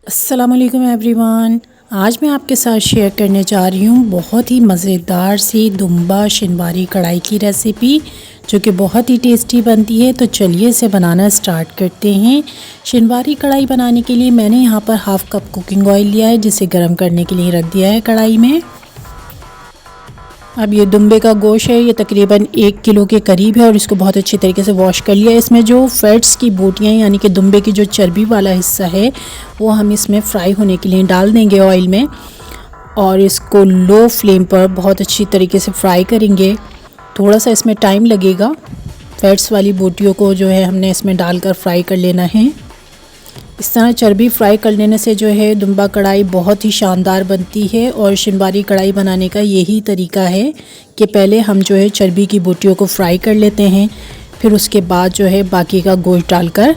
अस्सलामुअलैकुम एवरीवन। आज मैं आपके साथ शेयर करने जा रही हूँ बहुत ही मज़ेदार सी दुम्बा शिनवारी कढ़ाई की रेसिपी, जो कि बहुत ही टेस्टी बनती है। तो चलिए इसे बनाना स्टार्ट करते हैं। शिनवारी कढ़ाई बनाने के लिए मैंने यहाँ पर हाफ़ कप कुकिंग ऑयल लिया है, जिसे गर्म करने के लिए रख दिया है कढ़ाई में। अब ये दुम्बे का गोश्त है, ये तकरीबन 1 किलो के करीब है और इसको बहुत अच्छी तरीके से वॉश कर लिया है। इसमें जो फैट्स की बोटियाँ यानी कि दुम्बे की जो चर्बी वाला हिस्सा है वो हम इसमें फ्राई होने के लिए डाल देंगे ऑयल में, और इसको लो फ्लेम पर बहुत अच्छी तरीके से फ्राई करेंगे। थोड़ा सा इसमें टाइम लगेगा, फैट्स वाली बोटियों को जो है हमने इसमें डालकर फ्राई कर लेना है। इस तरह चर्बी फ्राई कर लेने से जो है दुम्बा कढ़ाई बहुत ही शानदार बनती है। और शिनवारी कढ़ाई बनाने का यही तरीका है कि पहले हम जो है चर्बी की बोटियों को फ्राई कर लेते हैं, फिर उसके बाद जो है बाकी का गोश्त डालकर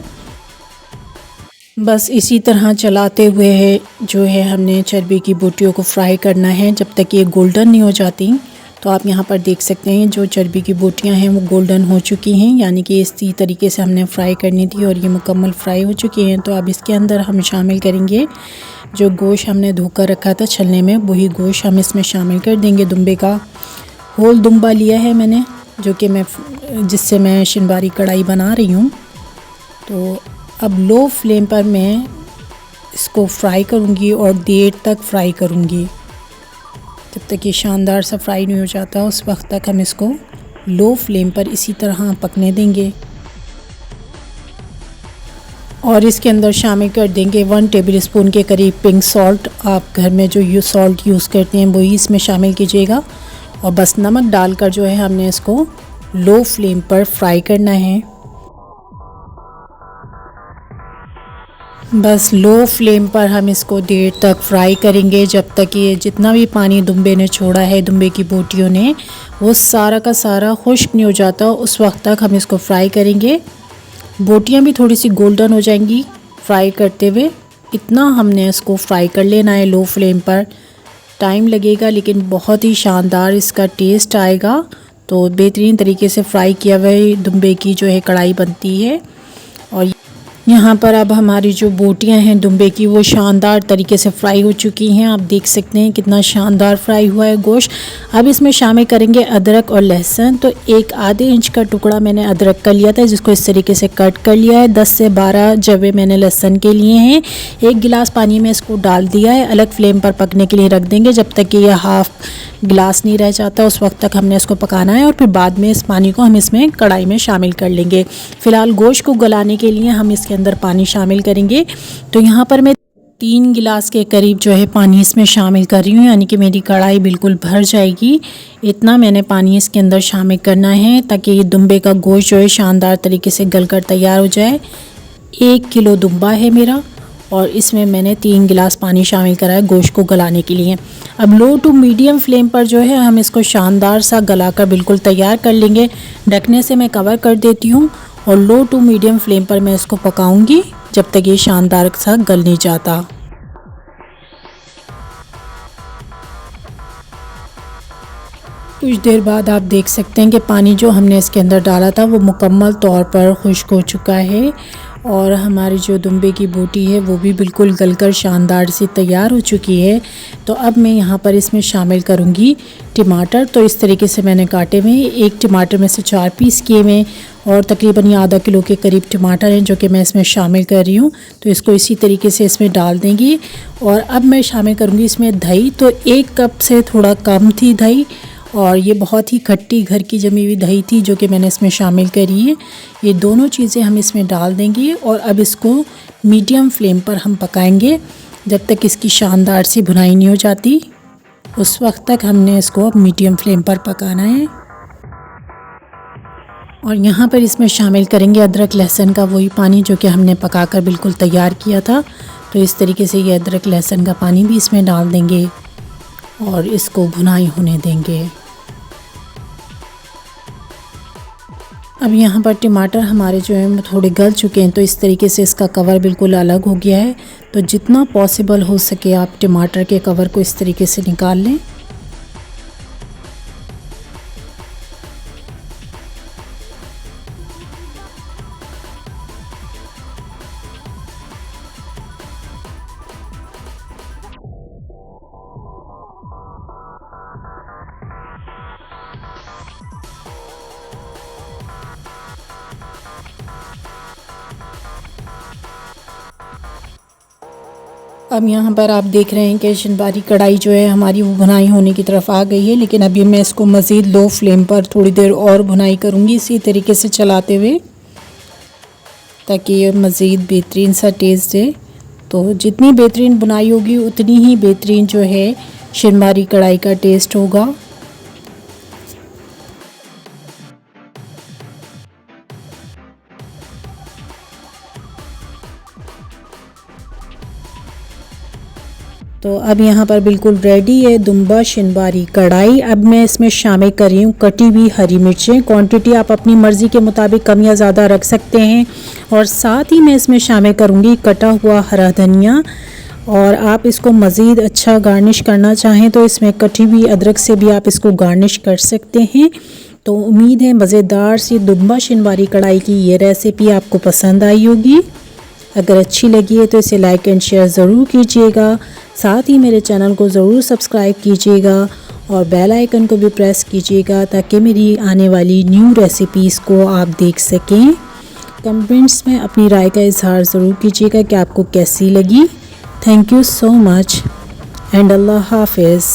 बस इसी तरह चलाते हुए है जो है हमने चर्बी की बोटियों को फ्राई करना है जब तक ये गोल्डन नहीं हो जाती। तो आप यहाँ पर देख सकते हैं जो चर्बी की बोटियाँ हैं वो गोल्डन हो चुकी हैं, यानी कि इसी तरीके से हमने फ्राई करनी थी और ये मुकम्मल फ्राई हो चुकी हैं। तो अब इसके अंदर हम शामिल करेंगे जो गोश्त हमने धोकर रखा था छलने में, वही गोश्त हम इसमें शामिल कर देंगे। दुम्बे का होल दुम्बा लिया है मैंने, जो कि जिससे मैं शिनवारी कढ़ाई बना रही हूँ। तो अब लो फ्लेम पर मैं इसको फ्राई करूँगी और देर तक फ्राई करूँगी। जब तक ये शानदार सा फ्राई नहीं हो जाता उस वक्त तक हम इसको लो फ्लेम पर इसी तरह पकने देंगे। और इसके अंदर शामिल कर देंगे 1 टेबलस्पून के करीब पिंक सॉल्ट। आप घर में जो सॉल्ट यूज़ करते हैं वही इसमें शामिल कीजिएगा। और बस नमक डालकर जो है हमने इसको लो फ्लेम पर फ्राई करना है। बस लो फ्लेम पर हम इसको देर तक फ्राई करेंगे जब तक ये जितना भी पानी दुम्बे ने छोड़ा है, दुम्बे की बोटियों ने, वो सारा का सारा खुश्क नहीं हो जाता। उस वक्त तक हम इसको फ्राई करेंगे। बोटियां भी थोड़ी सी गोल्डन हो जाएंगी फ्राई करते हुए, इतना हमने इसको फ्राई कर लेना है लो फ्लेम पर। टाइम लगेगा लेकिन बहुत ही शानदार इसका टेस्ट आएगा। तो बेहतरीन तरीके से फ्राई किया हुआ दुम्बे की जो है कढ़ाई बनती है। और यहाँ पर अब हमारी जो बोटियाँ हैं दुम्बे की वो शानदार तरीके से फ्राई हो चुकी हैं। आप देख सकते हैं कितना शानदार फ्राई हुआ है गोश्त। अब इसमें शामिल करेंगे अदरक और लहसुन। तो एक आधे इंच का टुकड़ा मैंने अदरक का लिया था, जिसको इस तरीके से कट कर लिया है। 10 से 12 जवे मैंने लहसुन के लिए हैं। 1 गिलास पानी में इसको डाल दिया है, अलग फ्लेम पर पकने के लिए रख देंगे जब तक कि यह हाफ़ गिलास नहीं रह जाता, उस वक्त तक हमने इसको पकाना है। और फिर बाद में इस पानी को हम इसमें कढ़ाई में शामिल कर लेंगे। फ़िलहाल गोश्त को गलाने के लिए हम इसके अंदर पानी शामिल करेंगे। तो यहाँ पर मैं 3 गिलास के करीब जो है पानी इसमें शामिल कर रही हूँ, यानी कि मेरी कढ़ाई बिल्कुल भर जाएगी। इतना मैंने पानी इसके अंदर शामिल करना है ताकि ये दुम्बे का गोश्त जो है शानदार तरीके से गलकर तैयार हो जाए। 1 किलो दुम्बा है मेरा और इसमें मैंने 3 गिलास पानी शामिल करा है गोश्त को गलाने के लिए। अब लो टू मीडियम फ्लेम पर जो है हम इसको शानदार सा गलाकर बिल्कुल तैयार कर लेंगे। ढकने से मैं कवर कर देती हूँ और लो टू मीडियम फ्लेम पर मैं इसको पकाऊंगी जब तक ये शानदार सा गल नहीं जाता। कुछ देर बाद आप देख सकते हैं कि पानी जो हमने इसके अंदर डाला था वो मुकम्मल तौर पर खुश्क हो चुका है और हमारी जो दुम्बे की बोटी है वो भी बिल्कुल गलकर शानदार सी तैयार हो चुकी है। तो अब मैं यहाँ पर इसमें शामिल करूँगी टमाटर। तो इस तरीके से मैंने काटे हुए, एक टमाटर में से 4 पीस किए हुए और तकरीबन ये आधा किलो के करीब टमाटर हैं जो कि मैं इसमें शामिल कर रही हूँ। तो इसको इसी तरीके से इसमें डाल देंगी। और अब मैं शामिल करूँगी इसमें दही। तो 1 कप से थोड़ा कम थी दही और ये बहुत ही खट्टी घर की जमी हुई दही थी जो कि मैंने इसमें शामिल करी है। ये दोनों चीज़ें हम इसमें डाल देंगे और अब इसको मीडियम फ्लेम पर हम पकाएंगे जब तक इसकी शानदार सी भुनाई नहीं हो जाती। उस वक्त तक हमने इसको अब मीडियम फ्लेम पर पकाना है। और यहाँ पर इसमें शामिल करेंगे अदरक लहसुन का वही पानी जो कि हमने पकाकर बिल्कुल तैयार किया था। तो इस तरीके से ये अदरक लहसुन का पानी भी इसमें डाल देंगे और इसको भुनाई होने देंगे। अब यहाँ पर टमाटर हमारे जो हैं थोड़े गल चुके हैं, तो इस तरीके से इसका कवर बिल्कुल अलग हो गया है। तो जितना पॉसिबल हो सके आप टमाटर के कवर को इस तरीके से निकाल लें। अब यहाँ पर आप देख रहे हैं कि शिनबारी कढ़ाई जो है हमारी वो भुनाई होने की तरफ आ गई है, लेकिन अभी मैं इसको मज़ीद लो फ्लेम पर थोड़ी देर और भुनाई करूँगी इसी तरीके से चलाते हुए, ताकि ये मज़ीद बेहतरीन सा टेस्ट दे। तो जितनी बेहतरीन बुनाई होगी उतनी ही बेहतरीन जो है शिनबारी कढ़ाई का टेस्ट होगा। तो अब यहाँ पर बिल्कुल रेडी है दुम्बा शिनबारी कढ़ाई। अब मैं इसमें शामिल कर रही हूँ कटी हुई हरी मिर्चें। क्वांटिटी आप अपनी मर्ज़ी के मुताबिक कम या ज़्यादा रख सकते हैं। और साथ ही मैं इसमें शामिल करूँगी कटा हुआ हरा धनिया। और आप इसको मज़ीद अच्छा गार्निश करना चाहें तो इसमें कटी हुई अदरक से भी आप इसको गार्निश कर सकते हैं। तो उम्मीद है मज़ेदार सी दुम्बा शिनबारी कढ़ाई की ये रेसिपी आपको पसंद आई होगी। अगर अच्छी लगी है तो इसे लाइक एंड शेयर ज़रूर कीजिएगा। साथ ही मेरे चैनल को ज़रूर सब्सक्राइब कीजिएगा और बेल आइकन को भी प्रेस कीजिएगा ताकि मेरी आने वाली न्यू रेसिपीज़ को आप देख सकें। कमेंट्स में अपनी राय का इजहार ज़रूर कीजिएगा कि आपको कैसी लगी। Thank you so much and अल्लाह हाफिज़।